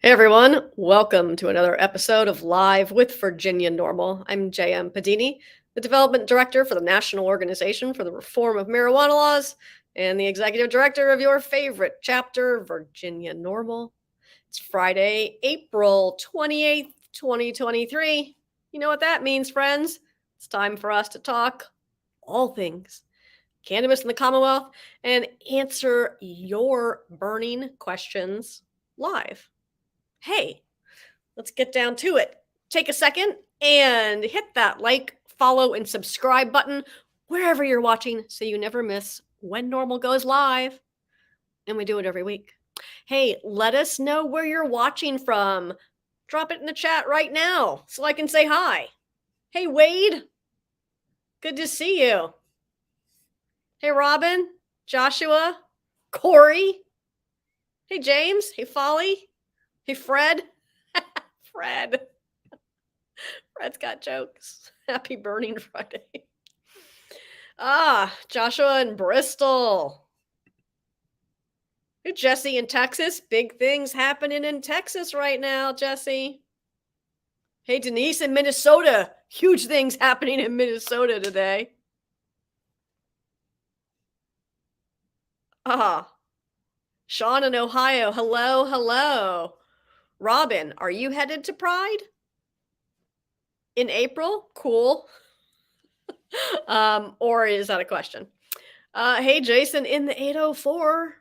Hey everyone, welcome to another episode of Live with Virginia NORML. I'm JM Pedini, the Development Director for the National Organization for the Reform of Marijuana Laws and the Executive Director of your favorite chapter, Virginia NORML. It's Friday, April 28th, 2023. You know what that means, friends? It's time for us to talk all things cannabis in the Commonwealth and answer your burning questions live. Hey, let's get down to it. Take a second and hit that like, follow, and subscribe button wherever you're watching so you never miss when NORML goes live. And we do it every week. Hey, let us know where you're watching from. Drop it in the chat right now so I can say hi. Hey, Wade. Good to see you. Hey, Robin, Joshua, Corey. Hey, James. Hey, Folly. Hey, Fred. Fred. Fred's got jokes. Happy Burning Friday. Joshua in Bristol. Hey, Jesse in Texas. Big things happening in Texas right now, Jesse. Hey, Denise in Minnesota. Huge things happening in Minnesota today. Sean in Ohio. Hello, hello. Robin, are you headed to Pride? In April? Cool. Or is that a question? Hey, Jason in the 804.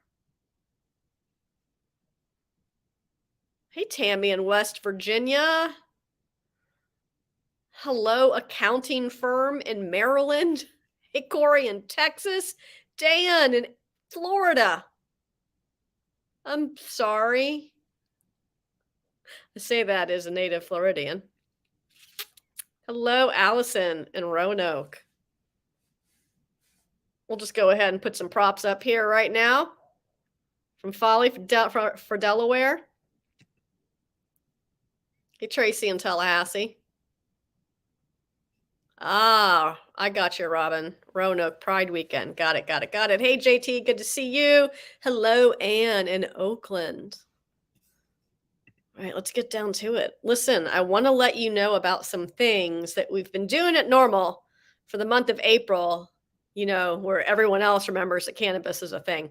Hey, Tammy in West Virginia. Hello, accounting firm in Maryland. Hey, Corey in Texas. Dan in Florida. I'm sorry. I say that as a native Floridian. Hello, Allison in Roanoke. We'll just go ahead and put some props up here right now. From Folly for Delaware. Hey, Tracy in Tallahassee. I got you, Robin. Roanoke Pride Weekend. Got it. Hey, JT, good to see you. Hello, Anne in Oakland. All right, let's get down to it. Listen, I want to let you know about some things that we've been doing at NORML for the month of April, where everyone else remembers that cannabis is a thing.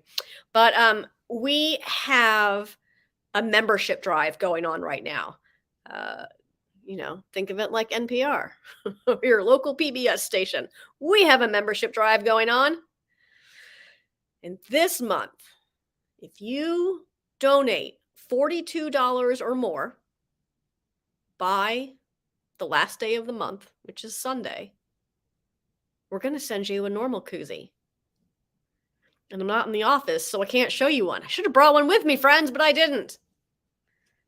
But we have a membership drive going on right now. Think of it like NPR, your local PBS station. We have a membership drive going on. And this month, if you donate $42 or more by the last day of the month, which is Sunday, we're going to send you a NORML koozie. And I'm not in the office, so I can't show you one. I should have brought one with me, friends, but I didn't.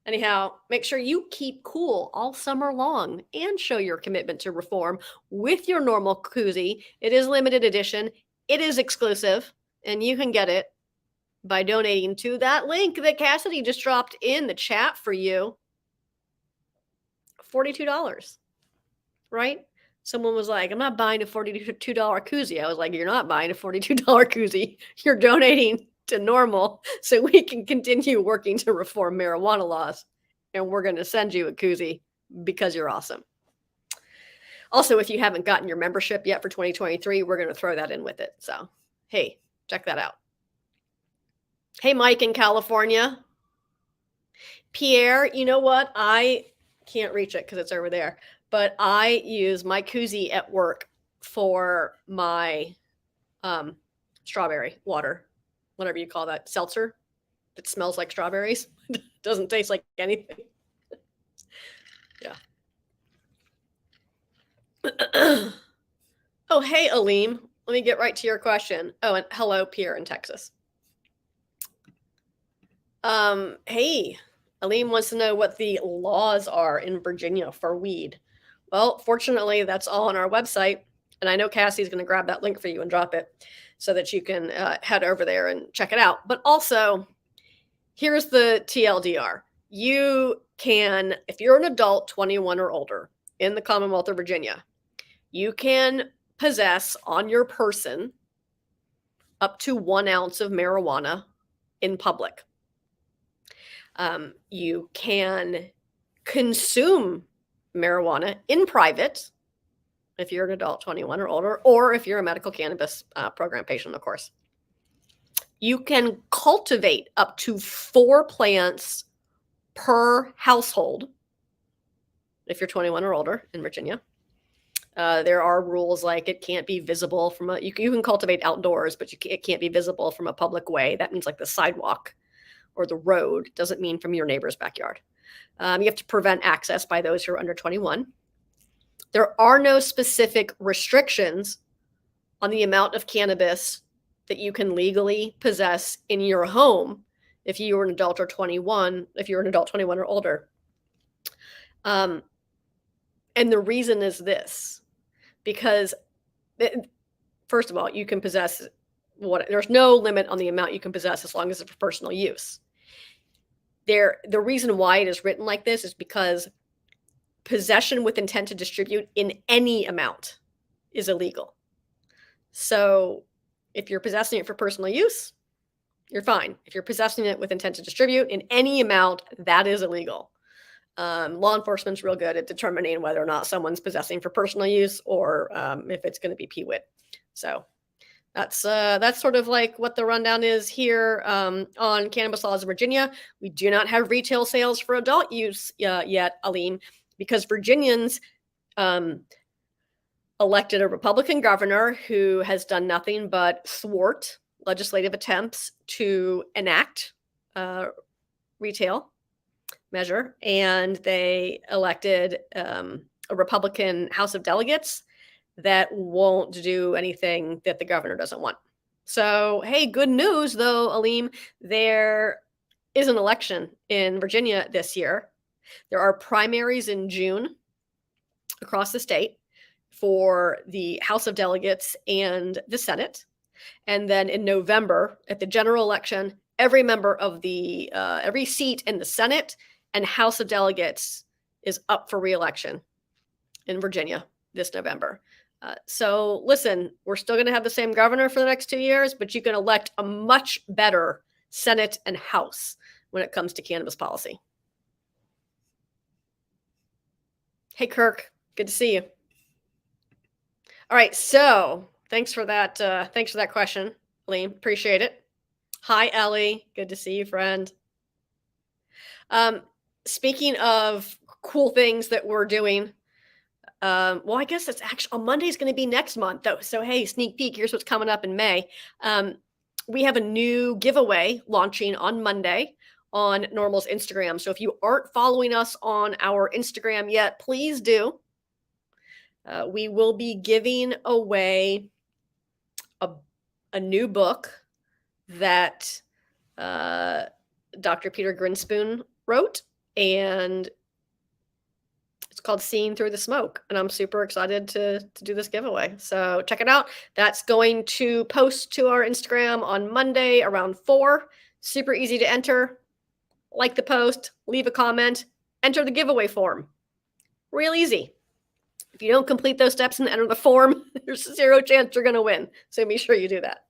Anyhow, make sure you keep cool all summer long and show your commitment to reform with your NORML koozie. It is limited edition. It is exclusive, and you can get it by donating to that link that Cassidy just dropped in the chat for you. $42, right? Someone was like, I'm not buying a $42 koozie. I was like, you're not buying a $42 koozie. You're donating to NORML so we can continue working to reform marijuana laws. And we're going to send you a koozie because you're awesome. Also, if you haven't gotten your membership yet for 2023, we're going to throw that in with it. So, hey, check that out. Hey, Mike in California. Pierre, you know what? I can't reach it because it's over there. But I use my koozie at work for my strawberry water, whatever you call that, seltzer. It smells like strawberries. Doesn't taste like anything. Yeah. Oh, hey, Aleem. Let me get right to your question. Oh, and hello, Pierre in Texas. Hey, Aleem wants to know what the laws are in Virginia for weed. Well, fortunately, that's all on our website. And I know Cassie's going to grab that link for you and drop it so that you can head over there and check it out. But also, here's the TLDR. You can, if you're an adult 21 or older in the Commonwealth of Virginia, you can possess on your person up to 1 ounce of marijuana in public. You can consume marijuana in private if you're an adult 21 or older, or if you're a medical cannabis program patient, of course. You can cultivate up to 4 plants per household if you're 21 or older in Virginia. There are rules like it can't be visible from you can cultivate outdoors, but it can't be visible from a public way. That means like the sidewalk or the road. Doesn't mean from your neighbor's backyard. You have to prevent access by those who are under 21. There are no specific restrictions on the amount of cannabis that you can legally possess in your home if you were an adult or 21, if you're an adult 21 or older. And the reason is this, because first of all, you can possess there's no limit on the amount you can possess as long as it's for personal use. The reason why it is written like this is because possession with intent to distribute in any amount is illegal. So if you're possessing it for personal use, you're fine. If you're possessing it with intent to distribute in any amount, that is illegal. Law enforcement's real good at determining whether or not someone's possessing for personal use or if it's going to be PWIT. So that's sort of like what the rundown is here on cannabis laws in Virginia. We do not have retail sales for adult use yet, Aline, because Virginians elected a Republican governor who has done nothing but thwart legislative attempts to enact retail measure, and they elected a Republican House of Delegates that won't do anything that the governor doesn't want. So, hey, good news though, Aleem, there is an election in Virginia this year. There are primaries in June across the state for the House of Delegates and the Senate. And then in November, at the general election, every member of the every seat in the Senate and House of Delegates is up for re-election in Virginia this November. So listen, we're still going to have the same governor for the next 2 years, but you can elect a much better Senate and House when it comes to cannabis policy. Hey, Kirk, good to see you. All right, so thanks for that. Thanks for that question, Liam. Appreciate it. Hi, Ellie. Good to see you, friend. Speaking of cool things that we're doing, well, I guess it's actually on Monday's going to be next month, though. So, hey, sneak peek. Here's what's coming up in May. We have a new giveaway launching on Monday on NORML's Instagram. So if you aren't following us on our Instagram yet, please do. We will be giving away a new book that Dr. Peter Grinspoon wrote, and it's called Seeing Through the Smoke, and I'm super excited to do this giveaway. So check it out. That's going to post to our Instagram on Monday around 4. Super easy to enter. Like the post, leave a comment, enter the giveaway form. Real easy. If you don't complete those steps and enter the form, there's 0 chance you're going to win. So be sure you do that.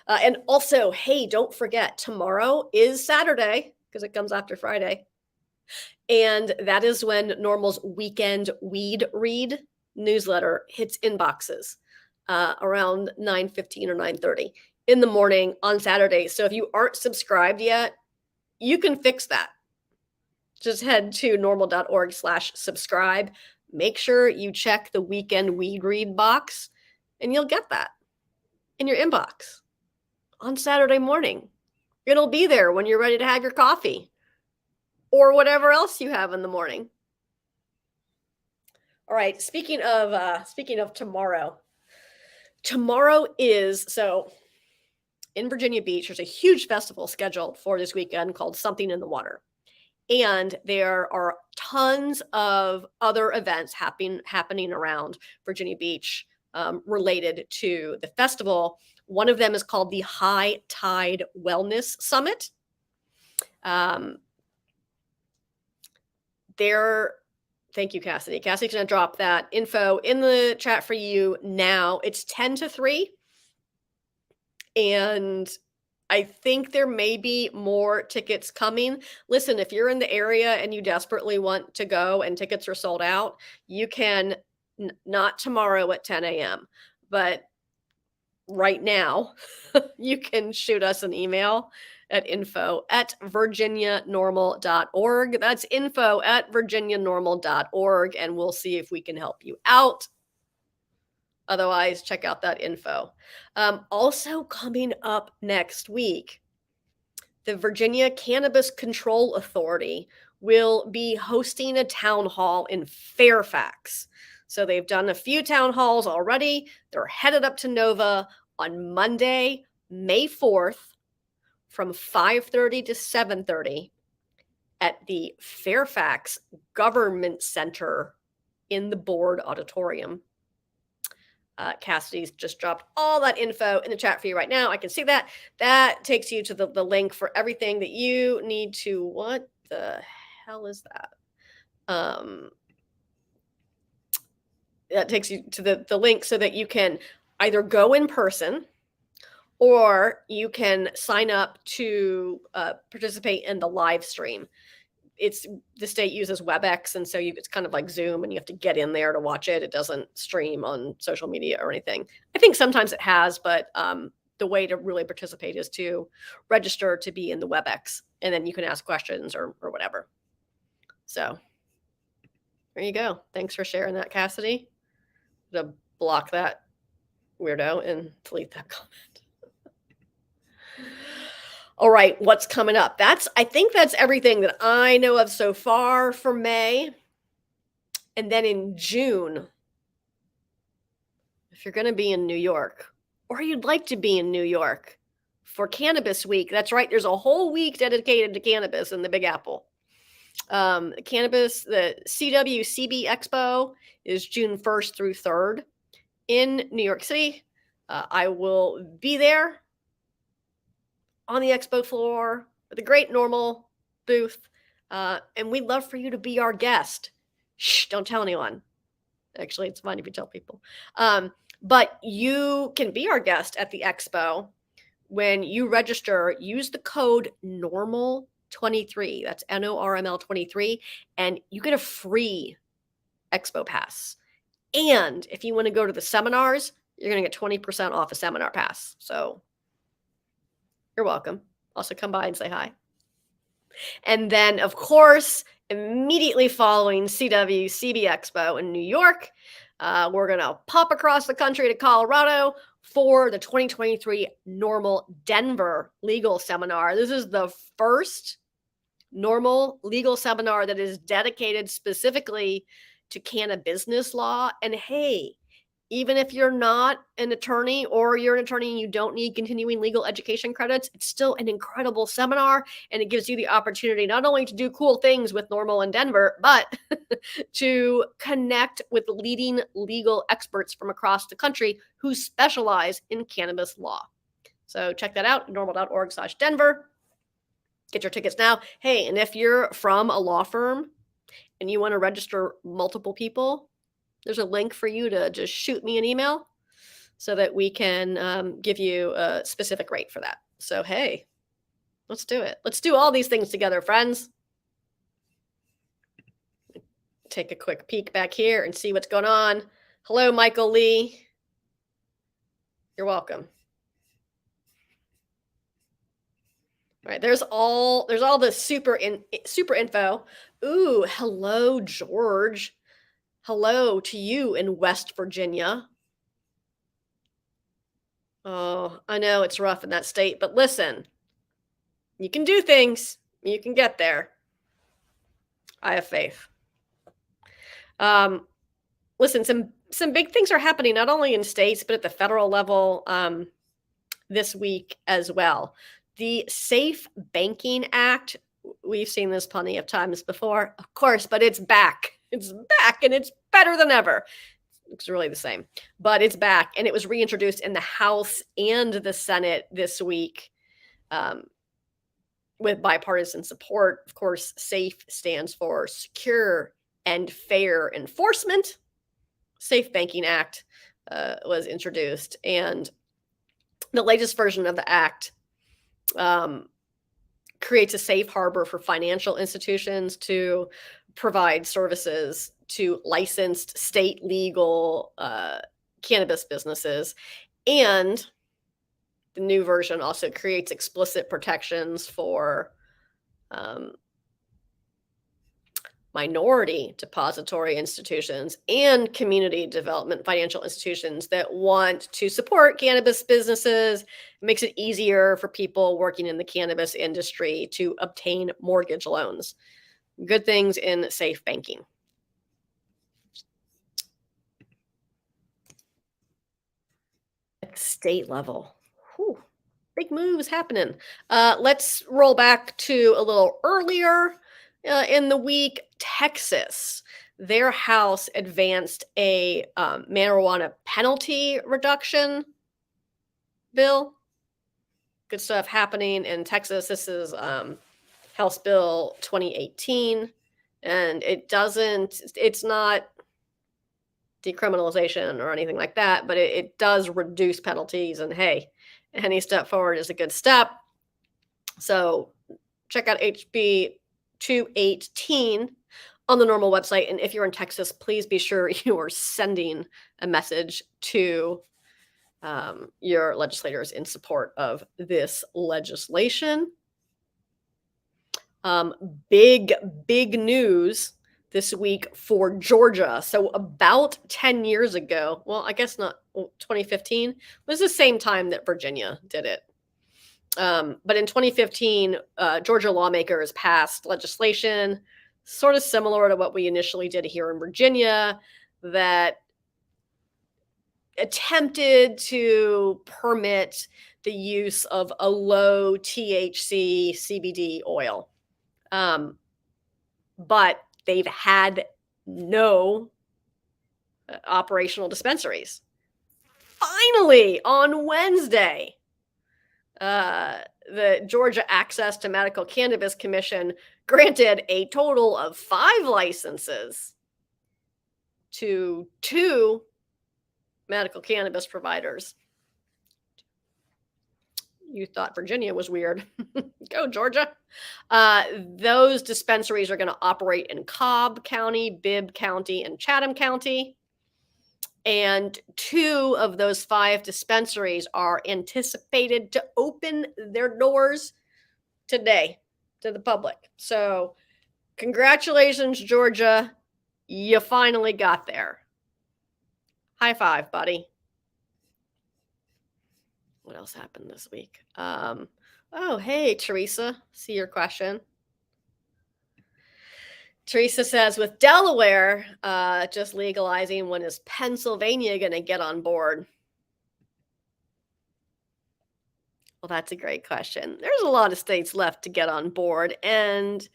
And also, hey, don't forget, tomorrow is Saturday because it comes after Friday. And that is when NORML's weekend weed read newsletter hits inboxes around 9:15 or 9:30 in the morning on Saturday. So if you aren't subscribed yet, you can fix that. Just head to norml.org/subscribe. Make sure you check the weekend weed read box, and you'll get that in your inbox on Saturday morning. It'll be there when you're ready to have your coffee or whatever else you have in the morning. All right, speaking of tomorrow is, so in Virginia Beach, there's a huge festival scheduled for this weekend called Something in the Water. And there are tons of other events happening around Virginia Beach related to the festival. One of them is called the High Tide Wellness Summit. Thank you, Cassidy. Cassidy's going to drop that info in the chat for you now. It's 10 to 3. And I think there may be more tickets coming. Listen, if you're in the area and you desperately want to go and tickets are sold out, you can not tomorrow at 10 a.m., but right now, you can shoot us an email at info@virginianormal.org. That's info@virginianormal.org, and we'll see if we can help you out. Otherwise, check out that info. Also coming up next week, the Virginia Cannabis Control Authority will be hosting a town hall in Fairfax. So they've done a few town halls already. They're headed up to Nova on Monday, May 4th from 5:30 to 7:30 at the Fairfax Government Center in the Board Auditorium. Cassidy's just dropped all that info in the chat for you right now. I can see that. That takes you to the link for everything that you need to. What the hell is that? That takes you to the link so that you can either go in person or you can sign up to participate in the live stream. The state uses WebEx, and so it's kind of like Zoom, and you have to get in there to watch it. It doesn't stream on social media or anything. I think sometimes it has, but the way to really participate is to register to be in the WebEx, and then you can ask questions or whatever. So there you go. Thanks for sharing that, Cassidy. To block that weirdo and delete that comment. All right, what's coming up? I think that's everything that I know of so far for May. And then in June, if you're going to be in New York, or you'd like to be in New York for Cannabis Week, that's right, there's a whole week dedicated to cannabis in the Big Apple. The CWCB Expo is June 1st through 3rd in New York City. I will be there on the expo floor with a great NORML booth. And we'd love for you to be our guest. Shh, don't tell anyone. Actually, it's fine if you tell people. But you can be our guest at the expo. When you register, use the code NORML23. That's NORML 23. And you get a free expo pass. And if you want to go to the seminars, you're going to get 20% off a seminar pass. So you're welcome. Also come by and say hi. And then, of course, immediately following CWCB Expo in New York, we're going to pop across the country to Colorado for the 2023 NORML Denver Legal Seminar. This is the first NORML legal seminar that is dedicated specifically to cannabis law. And hey, even if you're not an attorney or you're an attorney and you don't need continuing legal education credits, it's still an incredible seminar, and it gives you the opportunity not only to do cool things with NORML in Denver, but to connect with leading legal experts from across the country who specialize in cannabis law. So check that out, normal.org/Denver. Get your tickets now. Hey, and if you're from a law firm and you want to register multiple people, there's a link for you to just shoot me an email so that we can give you a specific rate for that. So, hey, let's do it. Let's do all these things together, friends. Take a quick peek back here and see what's going on. Hello, Michael Lee. You're welcome. All right, there's all the super info. Ooh, hello, George. Hello to you in West Virginia. Oh, I know it's rough in that state, but listen, you can do things. You can get there. I have faith. Listen, some big things are happening, not only in states, but at the federal level this week as well. The Safe Banking Act, we've seen this plenty of times before, of course, but it's back. It's back, and it's better than ever. It's really the same, but it's back, and it was reintroduced in the House and the Senate this week with bipartisan support. Of course, SAFE stands for Secure and Fair Enforcement. Safe Banking Act was introduced, and the latest version of the act um, creates a safe harbor for financial institutions to provide services to licensed state legal cannabis businesses. And the new version also creates explicit protections for um, minority depository institutions and community development financial institutions that want to support cannabis businesses. It makes it easier for people working in the cannabis industry to obtain mortgage loans. Good things in safe banking. At the state level. Whew, big moves happening. Let's roll back to a little earlier in the week. Texas, their House advanced a marijuana penalty reduction bill. Good stuff happening in Texas. This is House Bill 2018, and it's not decriminalization or anything like that, but it does reduce penalties. And hey, any step forward is a good step. So check out HB 218 on the NORML website. And if you're in Texas, please be sure you are sending a message to your legislators in support of this legislation. Big news this week for Georgia. So about 10 years ago, well, I guess not, 2015 was the same time that Virginia did it. But in 2015, Georgia lawmakers passed legislation sort of similar to what we initially did here in Virginia that attempted to permit the use of a low THC CBD oil. But they've had no operational dispensaries. Finally, on Wednesday, the Georgia Access to Medical Cannabis Commission granted a total of 5 licenses to 2 medical cannabis providers. You thought Virginia was weird. Go, Georgia. Those dispensaries are going to operate in Cobb County, Bibb County, and Chatham County. And 2 of those 5 dispensaries are anticipated to open their doors today to the public. So congratulations, Georgia. You finally got there. High five, buddy. What else happened this week? Oh, hey, Teresa. See your question. Teresa says, with Delaware just legalizing, when is Pennsylvania going to get on board? Well, that's a great question. There's a lot of states left to get on board, and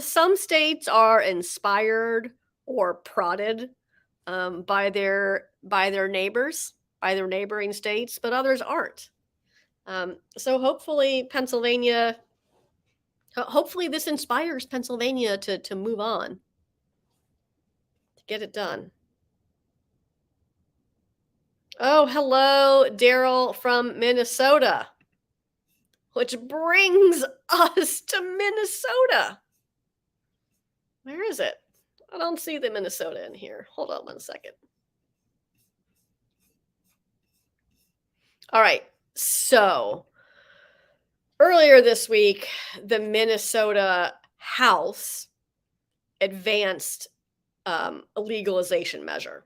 some states are inspired or prodded by their neighbors, by their neighboring states, but others aren't. So hopefully this inspires Pennsylvania to move on, to get it done. Oh, hello, Daryl from Minnesota, which brings us to Minnesota. Where is it? I don't see the Minnesota in here. Hold on one second. All right. So earlier this week, the Minnesota House advanced a legalization measure.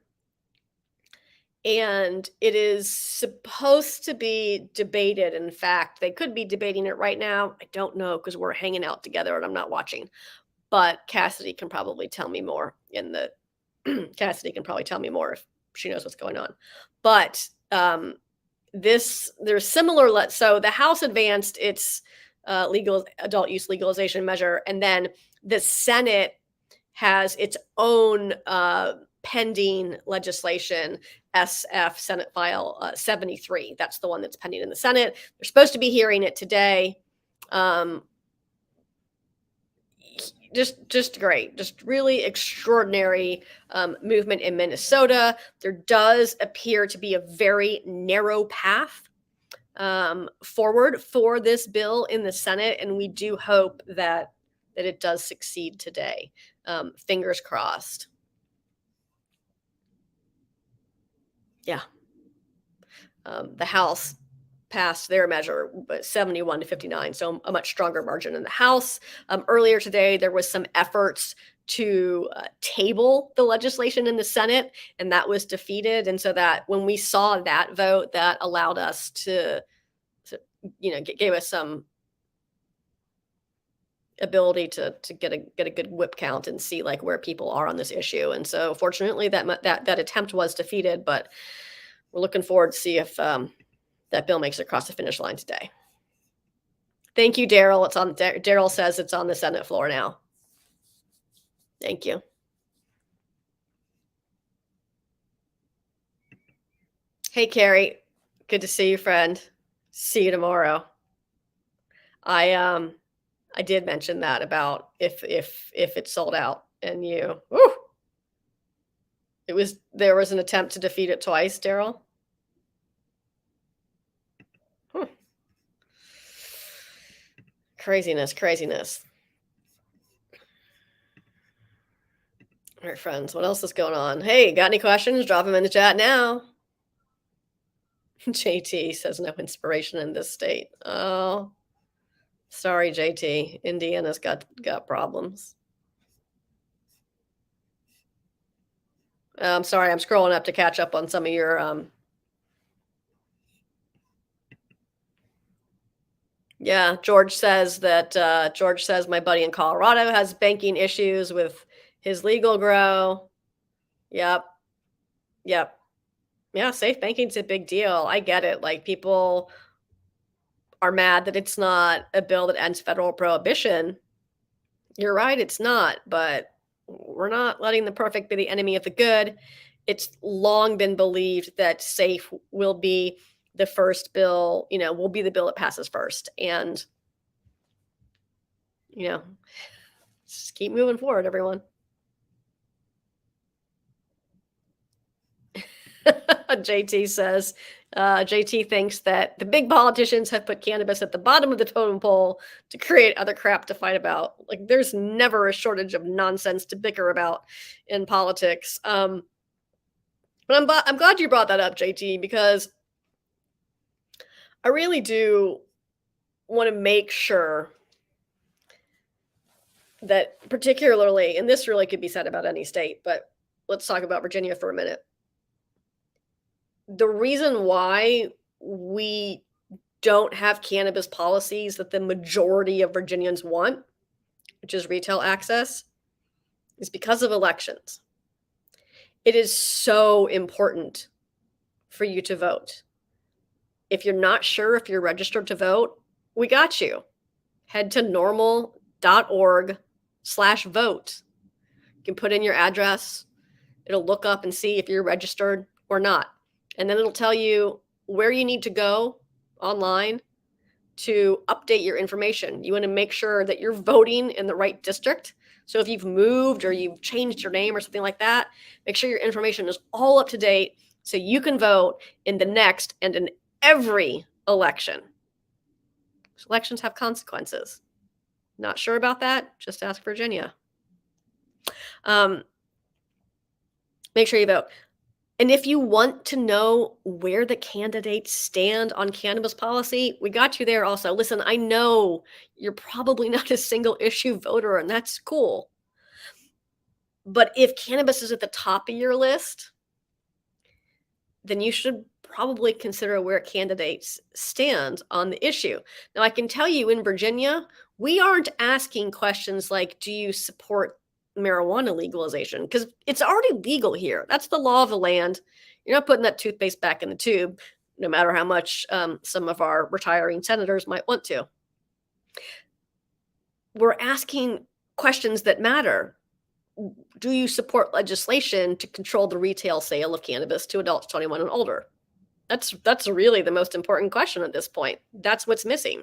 And it is supposed to be debated. In fact, they could be debating it right now. I don't know because we're hanging out together and I'm not watching. But Cassidy can probably tell me more Cassidy can probably tell me more if she knows what's going on. But there's similar. So the House advanced its legal adult use legalization measure, and then the Senate has its own pending legislation, SF Senate File 73. That's the one that's pending in the Senate. They're supposed to be hearing it today. Just great, just really extraordinary movement in Minnesota. There does appear to be a very narrow path forward for this bill in the Senate, and we do hope that it does succeed today. Fingers crossed. Yeah. The House passed their measure, but 71 to 59, so a much stronger margin in the House. Earlier today, there was some efforts to table the legislation in the Senate, and that was defeated. And so that when we saw that vote, that allowed us to gave us some ability to get a good whip count and see like where people are on this issue. And so fortunately that attempt was defeated, but we're looking forward to see if that bill makes it across the finish line today. Thank you, Daryl. Daryl says it's on the Senate floor now. Thank you. Hey, Carrie. Good to see you, friend. See you tomorrow. I did mention that about if it's sold out, and there was an attempt to defeat it twice, Daryl. Craziness. All right, friends, what else is going on? Hey, got any questions? Drop them in the chat now. JT says no inspiration in this state. Oh, sorry, JT. Indiana's got problems. I'm sorry, I'm scrolling up to catch up on some of your yeah, George says my buddy in Colorado has banking issues with his legal grow. Yep. Yeah, safe banking's a big deal. I get it. Like, people are mad that it's not a bill that ends federal prohibition. You're right, it's not, but we're not letting the perfect be the enemy of the good. It's long been believed that SAFE will be the first bill, will be the bill that passes first. And, just keep moving forward, everyone. JT says, JT thinks that the big politicians have put cannabis at the bottom of the totem pole to create other crap to fight about. Like, there's never a shortage of nonsense to bicker about in politics. But I'm glad you brought that up, JT, because I really do want to make sure that, particularly, and this really could be said about any state, but let's talk about Virginia for a minute. The reason why we don't have cannabis policies that the majority of Virginians want, which is retail access, is because of elections. It is so important for you to vote. If you're not sure if you're registered to vote, we got you. Head to normal.org/vote. You can put in your address. It'll look up and see if you're registered or not. And then it'll tell you where you need to go online to update your information. You want to make sure that you're voting in the right district. So if you've moved or you've changed your name or something like that, make sure your information is all up to date so you can vote in the next and in every election. So elections have consequences. Not sure about that? Just ask Virginia. Make sure you vote. And if you want to know where the candidates stand on cannabis policy, we got you there also. Listen, I know you're probably not a single issue voter, and that's cool. But if cannabis is at the top of your list, then you should probably consider where candidates stand on the issue. Now, I can tell you in Virginia, we aren't asking questions like, do you support marijuana legalization? Because it's already legal here. That's the law of the land. You're not putting that toothpaste back in the tube, no matter how much some of our retiring senators might want to. We're asking questions that matter. Do you support legislation to control the retail sale of cannabis to adults 21 and older? That's really the most important question at this point. That's what's missing.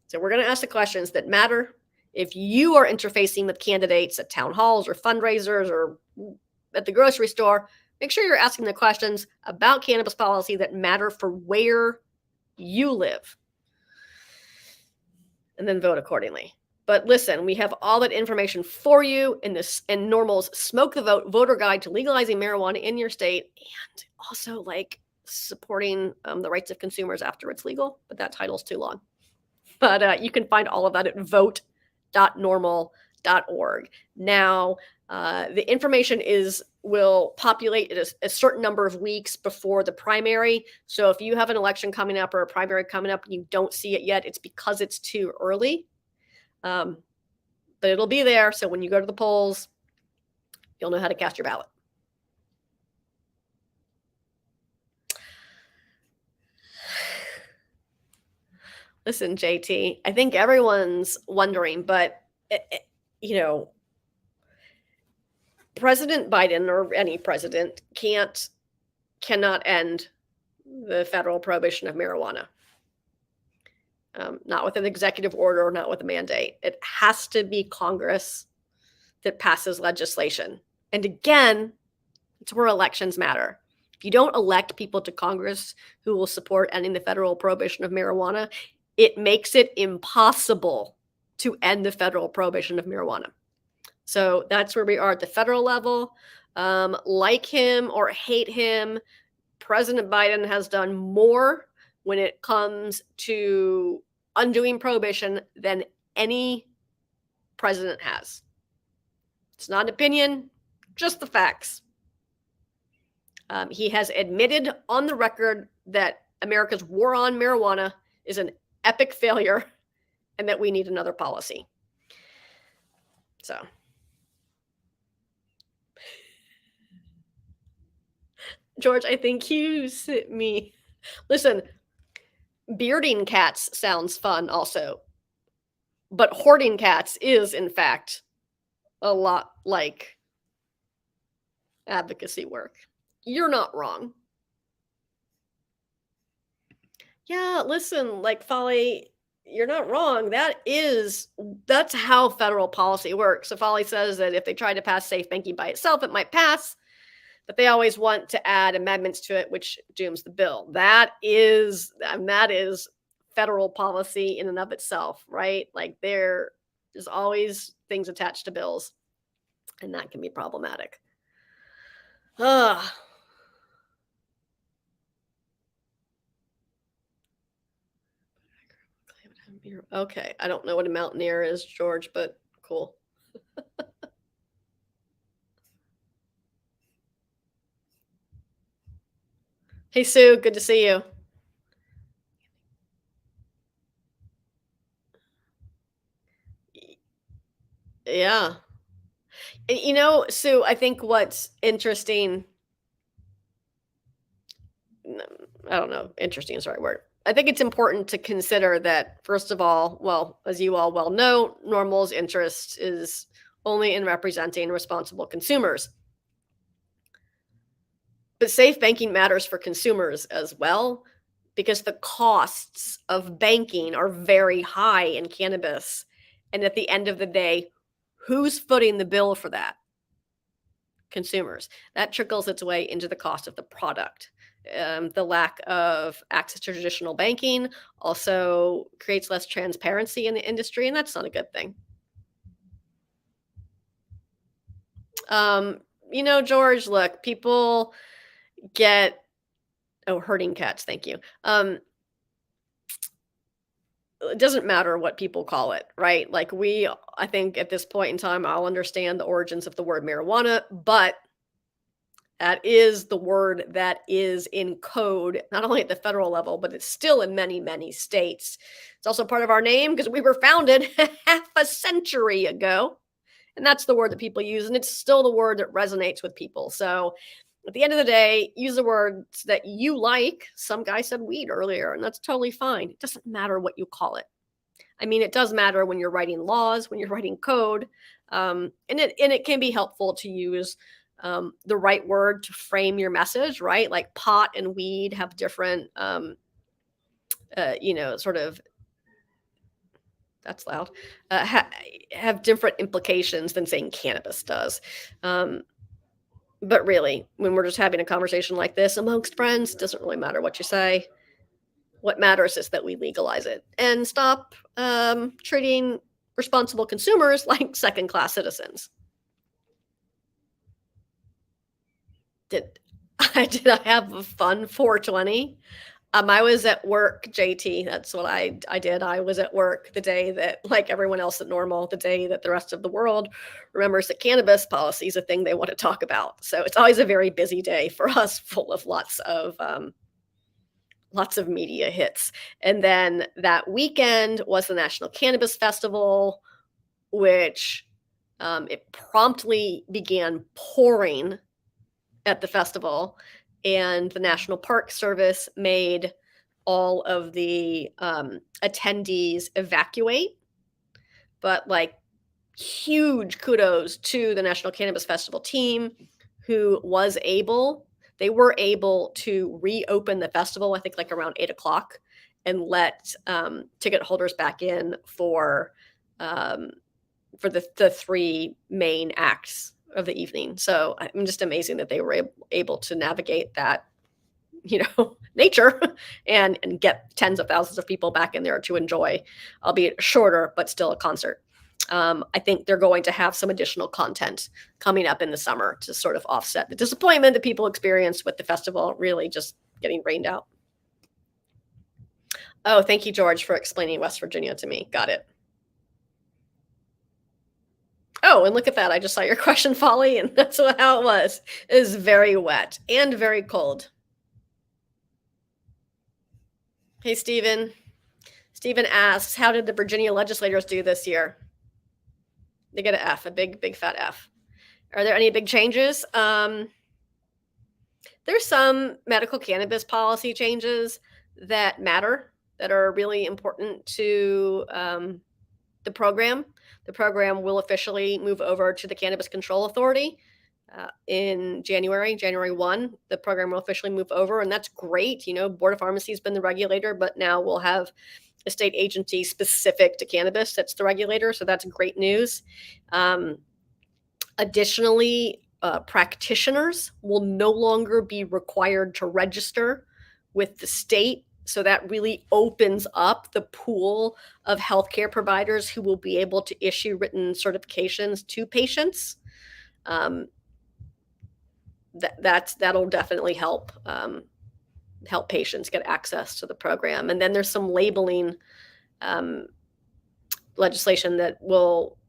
So we're going to ask the questions that matter. If you are interfacing with candidates at town halls or fundraisers or at the grocery store, make sure you're asking the questions about cannabis policy that matter for where you live, and then vote accordingly. But listen, we have all that information for you in NORML's Smoke the Vote voter guide to legalizing marijuana in your state, and also like supporting the rights of consumers after it's legal. But that title's too long. But you can find all of that at vote.norml.org. Now, the information will populate at a certain number of weeks before the primary. So if you have an election coming up or a primary coming up and you don't see it yet, it's because it's too early. But it'll be there. So when you go to the polls, you'll know how to cast your ballot. Listen, JT, I think everyone's wondering, but, President Biden or any president cannot end the federal prohibition of marijuana. Not with an executive order, not with a mandate. It has to be Congress that passes legislation. And again, it's where elections matter. If you don't elect people to Congress who will support ending the federal prohibition of marijuana, it makes it impossible to end the federal prohibition of marijuana. So that's where we are at the federal level. Like him or hate him, President Biden has done more when it comes to undoing prohibition than any president has. It's not an opinion, just the facts. He has admitted on the record that America's war on marijuana is an epic failure and that we need another policy. So, George, I think you sent me. Listen, bearding cats sounds fun also, but hoarding cats is, in fact, a lot like advocacy work. You're not wrong. Yeah, listen, like Folly, you're not wrong. That's how federal policy works. So Folly says that if they tried to pass safe banking by itself, it might pass, but they always want to add amendments to it, which dooms the bill. That is federal policy in and of itself, right? Like there's always things attached to bills, and that can be problematic. Okay, I don't know what a mountaineer is, George, but cool. Hey, Sue, good to see you. Yeah. Sue, I think what's interesting, I don't know, interesting is the right word. I think it's important to consider that, first of all, well, as you all well know, NORML's interest is only in representing responsible consumers. But safe banking matters for consumers as well, because the costs of banking are very high in cannabis. And at the end of the day, who's footing the bill for that? Consumers. That trickles its way into the cost of the product. The lack of access to traditional banking also creates less transparency in the industry, and that's not a good thing. George, look, people get herding cats, thank you. It doesn't matter what people call it, right? Like I think at this point in time, I'll understand the origins of the word marijuana, but that is the word that is in code, not only at the federal level, but it's still in many, many states. It's also part of our name because we were founded half a century ago. And that's the word that people use. And it's still the word that resonates with people. So at the end of the day, use the words that you like. Some guy said weed earlier, and that's totally fine. It doesn't matter what you call it. I mean, it does matter when you're writing laws, when you're writing code. And it can be helpful to use the right word to frame your message, right? Like pot and weed have different, sort of, that's loud, have different implications than saying cannabis does. But really, when we're just having a conversation like this amongst friends, it doesn't really matter what you say. What matters is that we legalize it and stop treating responsible consumers like second-class citizens. Did I have a fun 420? I was at work, JT. That's what I did. I was at work the day that, like everyone else at Normal, the day that the rest of the world remembers that cannabis policy is a thing they want to talk about. So it's always a very busy day for us, full of lots of media hits. And then that weekend was the National Cannabis Festival, which it promptly began pouring at the festival, and the National Park Service made all of the attendees evacuate. But like, huge kudos to the National Cannabis Festival team, who they were able to reopen the festival, I think like around 8:00, and let ticket holders back in for the three main acts of the evening. So I'm just amazing that they were able to navigate that, nature and get tens of thousands of people back in there to enjoy, albeit shorter, but still a concert. I think they're going to have some additional content coming up in the summer to sort of offset the disappointment that people experienced with the festival really just getting rained out. Oh, thank you, George, for explaining West Virginia to me. Got it. Oh, and look at that. I just saw your question, Folly, and that's how it was. It is very wet and very cold. Hey, Stephen. Stephen asks, how did the Virginia legislators do this year? They get an F, a big, big fat F. Are there any big changes? There's some medical cannabis policy changes that matter, that are really important to the program. The program will officially move over to the Cannabis Control Authority in January 1. The program will officially move over, and that's great. Board of Pharmacy has been the regulator, but now we'll have a state agency specific to cannabis that's the regulator, so that's great news. Additionally, practitioners will no longer be required to register with the state. So that really opens up the pool of healthcare providers who will be able to issue written certifications to patients. That'll definitely help patients get access to the program. And then there's some labeling legislation that will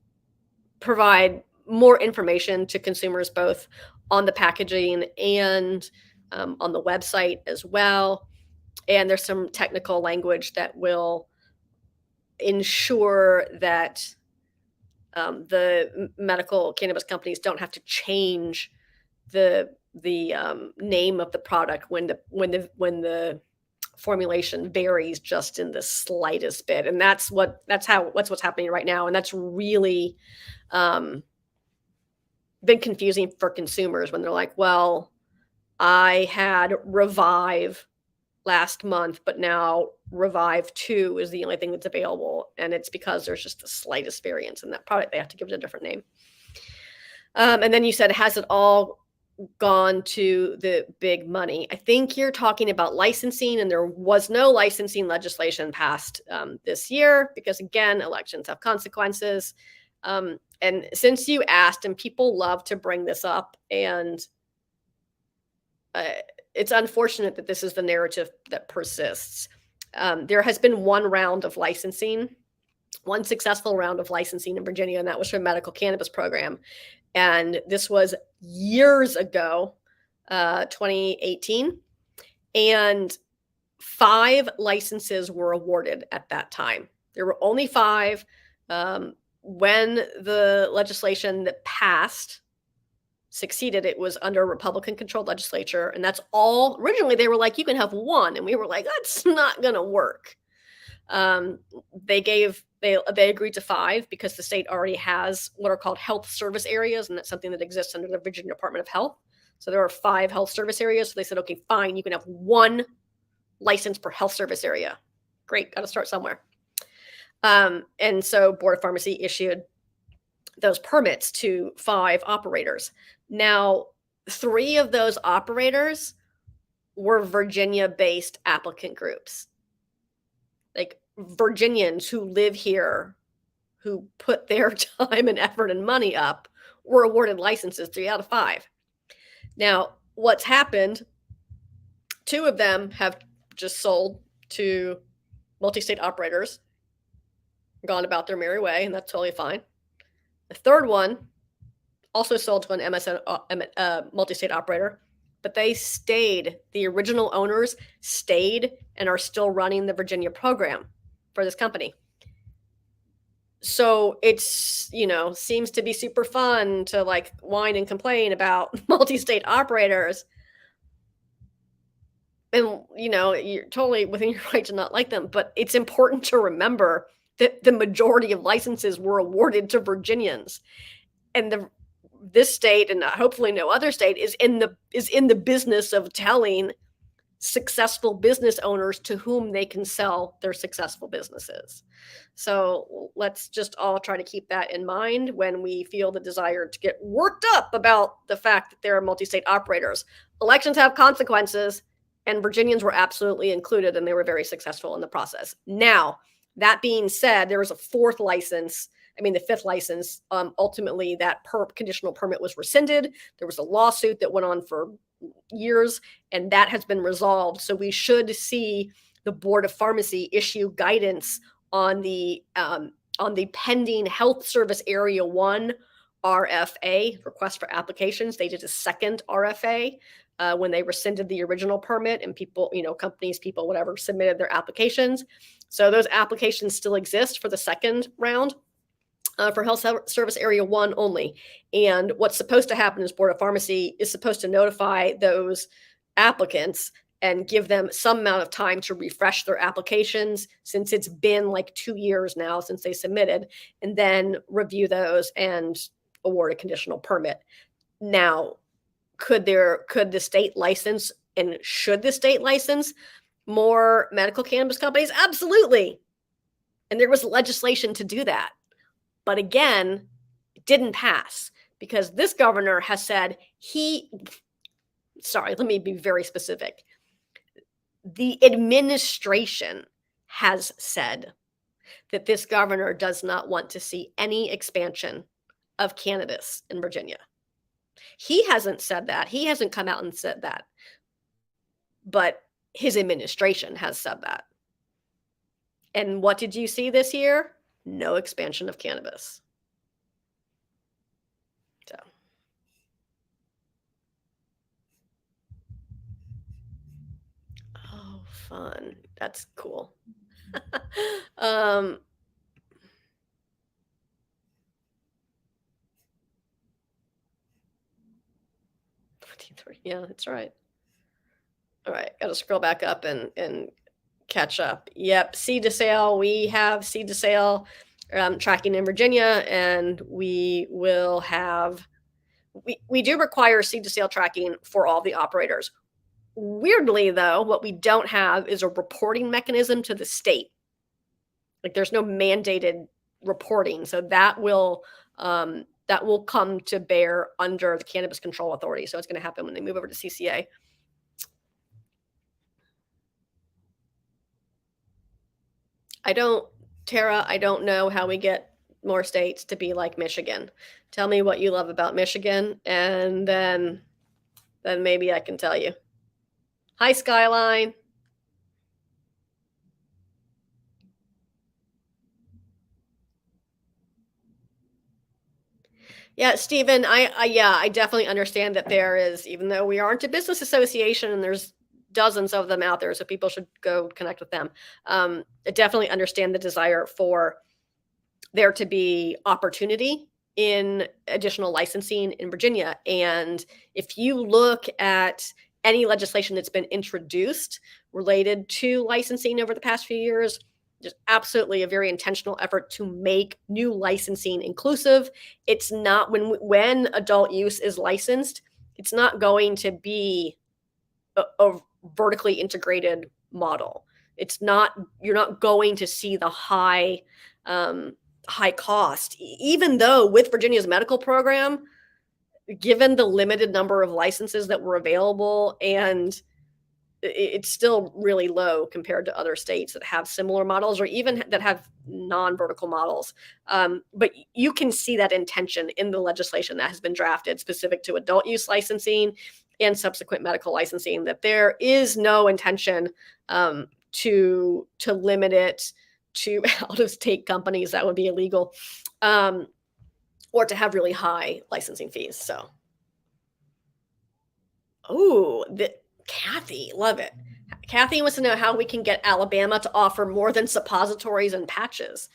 provide more information to consumers, both on the packaging and on the website as well. And there's some technical language that will ensure that the medical cannabis companies don't have to change the name of the product when the formulation varies just in the slightest bit. And that's what's happening right now. And that's really been confusing for consumers when they're like, well, I had Revive last month, but now Revive 2 is the only thing that's available. And it's because there's just the slightest variance in that product. They have to give it a different name. And then you said, has it all gone to the big money? I think you're talking about licensing, and there was no licensing legislation passed this year because, again, elections have consequences. And since you asked, and people love to bring this up, and it's unfortunate that this is the narrative that persists. There has been one successful round of licensing in Virginia, and that was for a medical cannabis program. And this was years ago, 2018. And 5 licenses were awarded at that time. There were only 5. When the legislation that passed succeeded, it was under a Republican-controlled legislature, and that's all. Originally, they were like, you can have 1, and we were like, that's not going to work. They agreed to 5 because the state already has what are called health service areas, and that's something that exists under the Virginia Department of Health. So there are 5 health service areas. So they said, okay, fine, you can have 1 license per health service area. Great, got to start somewhere. And so Board of Pharmacy issued those permits to 5 operators. Now, 3 of those operators were Virginia-based applicant groups. like Virginians who live here, who put their time and effort and money up, were awarded licenses 3 out of 5. Now, what's happened, 2 of them have just sold to multi-state operators, gone about their merry way, and that's totally fine. The third one also sold to an MSN multi-state operator, but they stayed. The original owners stayed and are still running the Virginia program for this company. So it's, seems to be super fun to like whine and complain about multi-state operators. And, you're totally within your right to not like them, but it's important to remember that the majority of licenses were awarded to Virginians. And this state, and hopefully no other state, is in the business of telling successful business owners to whom they can sell their successful businesses. So let's just all try to keep that in mind when we feel the desire to get worked up about the fact that there are multi-state operators. Elections have consequences, and Virginians were absolutely included, and they were very successful in the process. Now, that being said, there was a fourth license. The fifth license, ultimately that conditional permit was rescinded. There was a lawsuit that went on for years, and that has been resolved. So we should see the Board of Pharmacy issue guidance on the pending Health Service Area 1 RFA, request for applications. They did a second RFA when they rescinded the original permit, and people, companies, people, whatever, submitted their applications. So those applications still exist for the second round. For Health Service Area 1 only. And what's supposed to happen is Board of Pharmacy is supposed to notify those applicants and give them some amount of time to refresh their applications, since it's been like 2 years now since they submitted, and then review those and award a conditional permit. Now, could the state license, and should the state license more medical cannabis companies? Absolutely. And there was legislation to do that. But again, it didn't pass because this governor has said let me be very specific. The administration has said that this governor does not want to see any expansion of cannabis in Virginia. He hasn't said that. He hasn't come out and said that. But his administration has said that. And what did you see this year? No expansion of cannabis. So. Oh, fun. That's cool. Yeah, that's right. All right, got to scroll back up and catch up. Yep, seed to sale. We have seed to sale tracking in Virginia, and we will have. We do require seed to sale tracking for all the operators. Weirdly, though, what we don't have is a reporting mechanism to the state. Like, there's no mandated reporting, so that will come to bear under the Cannabis Control Authority. So it's going to happen when they move over to CCA. Tara, I don't know how we get more states to be like Michigan. Tell me what you love about Michigan, and then maybe I can tell you. Hi, Skyline. Yeah, Stephen, I definitely understand that there is, even though we aren't a business association and there's dozens of them out there, so people should go connect with them. I definitely understand the desire for there to be opportunity in additional licensing in Virginia. And if you look at any legislation that's been introduced related to licensing over the past few years, just absolutely a very intentional effort to make new licensing inclusive. It's not when adult use is licensed, it's not going to be a vertically integrated model. You're not going to see the high cost, even though with Virginia's medical program, given the limited number of licenses that were available and it's still really low compared to other states that have similar models or even that have non-vertical models. But you can see that intention in the legislation that has been drafted specific to adult use licensing and subsequent medical licensing, that there is no intention to limit it to out-of-state companies that would be illegal, or to have really high licensing fees. So, Kathy, love it. Kathy wants to know how we can get Alabama to offer more than suppositories and patches.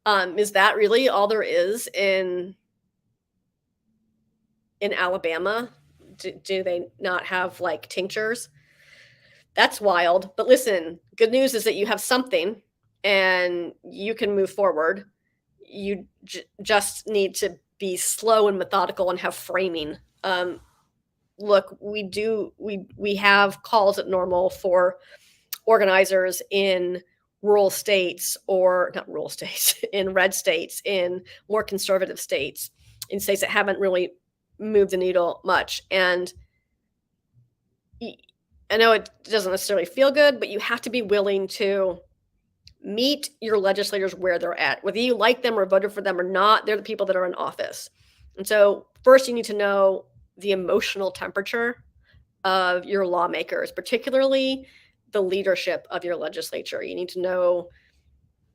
Is that really all there is in Alabama? Do they not have like tinctures? That's wild. But listen, good news is that you have something and you can move forward. You just need to be slow and methodical and have framing. Look, we have calls at NORML for organizers in rural states, or not rural states, in red states, in more conservative states, in states that haven't really moved the needle much. And I know it doesn't necessarily feel good, but you have to be willing to meet your legislators where they're at. Whether you like them or voted for them or not, they're the people that are in office. And so first you need to know the emotional temperature of your lawmakers, particularly the leadership of your legislature. You need to know,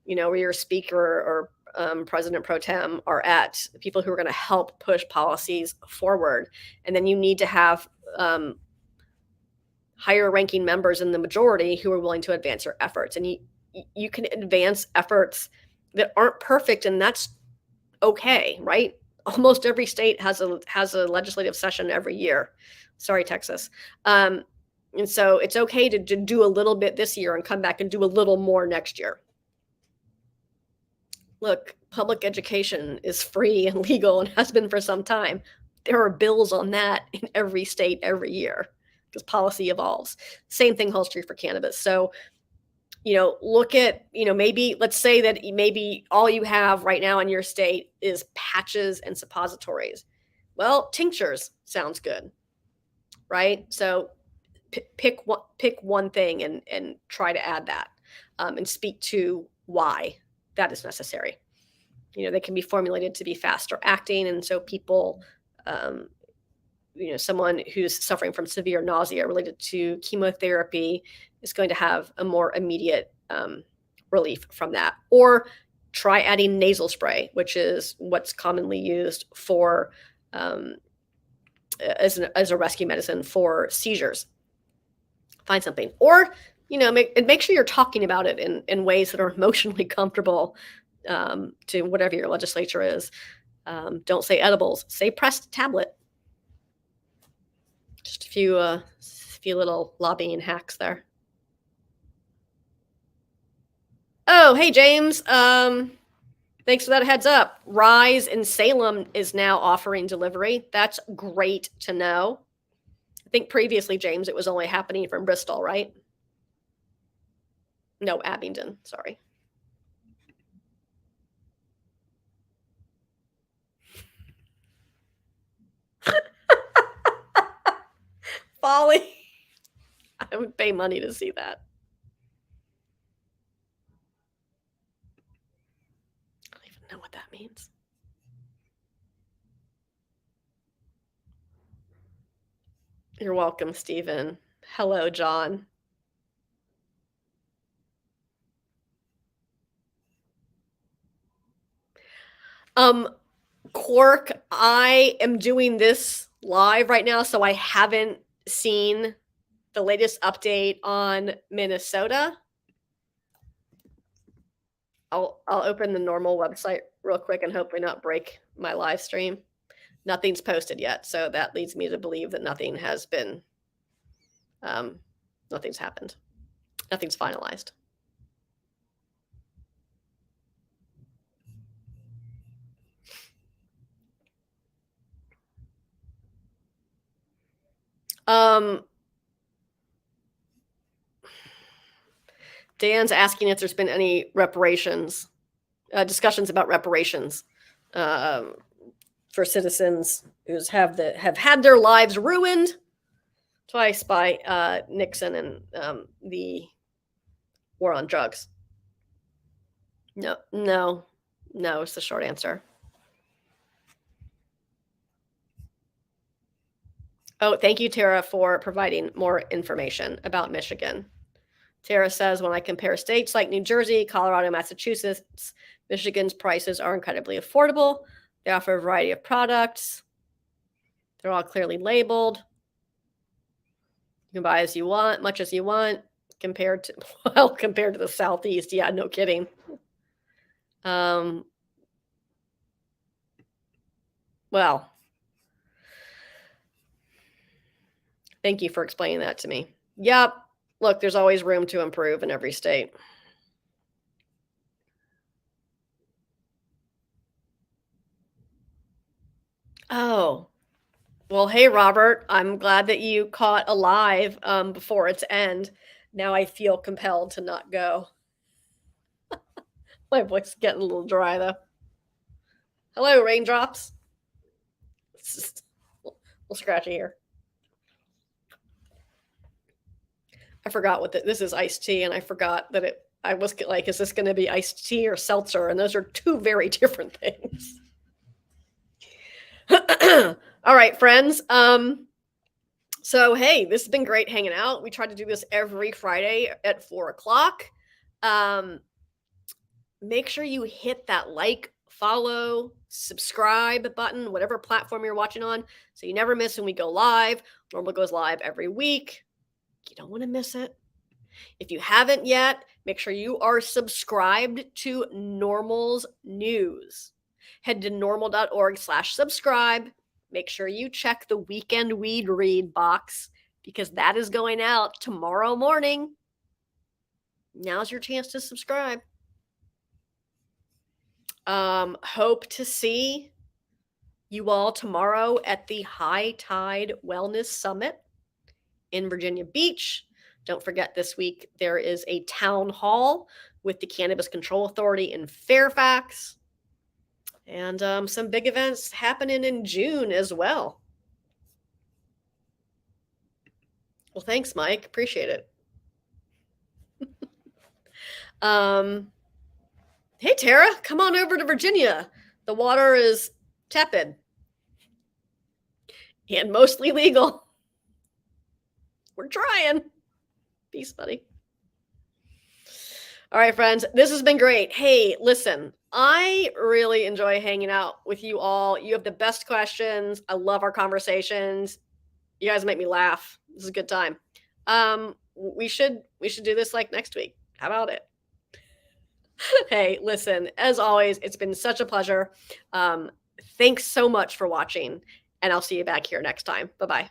where your speaker or president pro tem are at, the people who are going to help push policies forward. And then you need to have higher ranking members in the majority who are willing to advance your efforts. And you can advance efforts that aren't perfect, and that's okay, right? Almost every state has a legislative session every year. Sorry, Texas. And so it's okay to do a little bit this year and come back and do a little more next year. Look, public education is free and legal and has been for some time. There are bills on that in every state every year because policy evolves. Same thing holds true for cannabis. So, look at, maybe let's say that maybe all you have right now in your state is patches and suppositories. Well, tinctures sounds good, right? So pick one thing and try to add that, and speak to why that is necessary. They can be formulated to be faster acting, and so people, someone who's suffering from severe nausea related to chemotherapy is going to have a more immediate relief from that. Or try adding nasal spray, which is what's commonly used for as a rescue medicine for seizures. Find something. Or, make sure you're talking about it in ways that are emotionally comfortable to whatever your legislature is. Don't say edibles, say pressed tablet. Just a few little lobbying hacks there. Oh, hey, James. Thanks for that heads up. Rise in Salem is now offering delivery. That's great to know. I think previously, James, it was only happening from Bristol, right? No, Abingdon, sorry. Folly. I would pay money to see that. I don't even know what that means. You're welcome, Stephen. Hello, John. Quark, I am doing this live right now, so I haven't seen the latest update on Minnesota. I'll open the NORML website real quick and hopefully not break my live stream. Nothing's posted yet, so that leads me to believe that nothing has been, nothing's happened. Nothing's finalized. Dan's asking if there's been any reparations, discussions about reparations for citizens who have had their lives ruined Twice by Nixon and the war on drugs. No, no, no is the short answer. Oh, thank you, Tara, for providing more information about Michigan. Tara says, when I compare states like New Jersey, Colorado, Massachusetts, Michigan's prices are incredibly affordable. They offer a variety of products. They're all clearly labeled. You can buy as you want, much as you want, compared to the Southeast. Yeah, no kidding. Well, thank you for explaining that to me. Yep. Look, there's always room to improve in every state. Oh, well, hey, Robert, I'm glad that you caught a live before its end. Now I feel compelled to not go. My voice is getting a little dry, though. Hello, raindrops. It's just a little scratchy here. I forgot what this is iced tea, and I forgot that I was like, is this going to be iced tea or seltzer? And those are two very different things. All right, friends. So, hey, this has been great hanging out. We try to do this every Friday at 4:00. Make sure you hit that like, follow, subscribe button, whatever platform you're watching on, so you never miss when we go live. Normal goes live every week. You don't want to miss it. If you haven't yet, make sure you are subscribed to Normal's news. Head to normal.org/subscribe. Make sure you check the weekend weed read box because that is going out tomorrow morning. Now's your chance to subscribe. Hope to see you all tomorrow at the High Tide Wellness Summit in Virginia Beach. Don't forget, this week there is a town hall with the Cannabis Control Authority in Fairfax, and some big events happening in June as well. Well, thanks, Mike. Appreciate it. Hey, Tara, come on over to Virginia. The water is tepid and mostly legal. We're trying. Peace, buddy. All right, friends, this has been great. Hey, listen, I really enjoy hanging out with you all. You have the best questions. I love our conversations. You guys make me laugh. This is a good time. We should do this like next week. How about it? Hey, listen, as always, it's been such a pleasure. Thanks so much for watching, and I'll see you back here next time. Bye-bye.